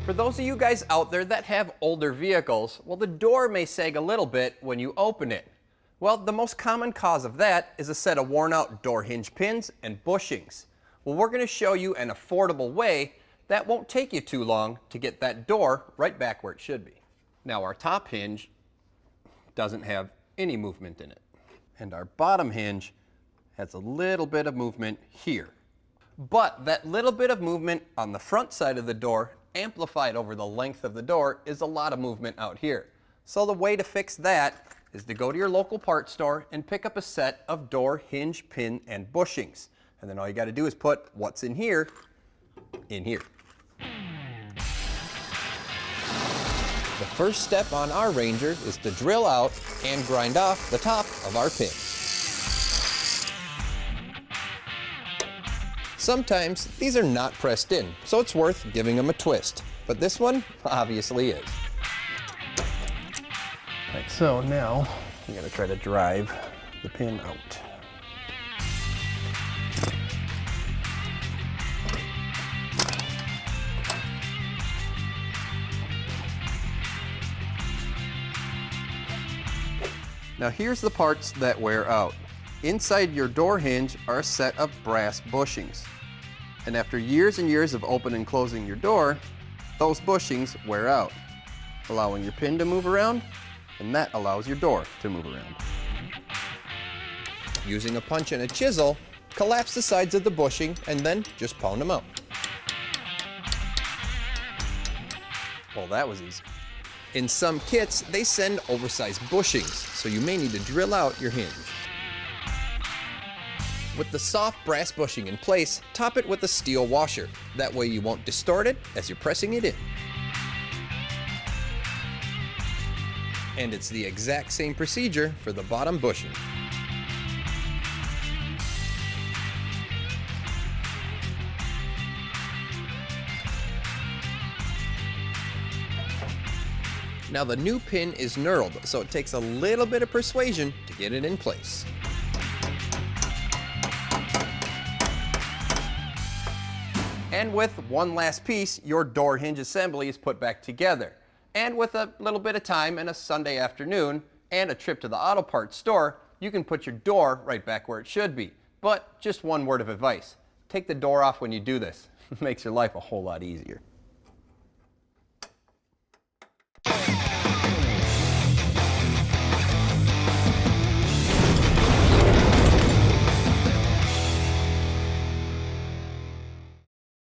For those of you guys out there that have older vehicles, well, the door may sag a little bit when you open it. Well, the most common cause of that is a set of worn out door hinge pins and bushings. Well, we're going to show you an affordable way that won't take you too long to get that door right back where it should be. Now, our top hinge doesn't have any movement in it, and our bottom hinge has a little bit of movement here. But that little bit of movement on the front side of the door, amplified over the length of the door, is a lot of movement out here. So the way to fix that is to go to your local parts store and pick up a set of door hinge pin and bushings. And then all you got to do is put what's in here in here. The first step on our Ranger is to drill out and grind off the top of our pin. Sometimes these are not pressed in, so it's worth giving them a twist. But this one obviously is. Right, so now I'm going to try to drive the pin out. Now here's the parts that wear out. Inside your door hinge are a set of brass bushings. And after years and years of opening and closing your door, those bushings wear out, allowing your pin to move around, and that allows your door to move around. Using a punch and a chisel, collapse the sides of the bushing and then just pound them out. Well, that was easy. In some kits, they send oversized bushings, so you may need to drill out your hinge. With the soft brass bushing in place, top it with a steel washer. That way you won't distort it as you're pressing it in. And it's the exact same procedure for the bottom bushing. Now the new pin is knurled, so it takes a little bit of persuasion to get it in place. And with one last piece, your door hinge assembly is put back together. And with a little bit of time and a Sunday afternoon and a trip to the auto parts store, you can put your door right back where it should be. But just one word of advice: take the door off when you do this. It makes your life a whole lot easier.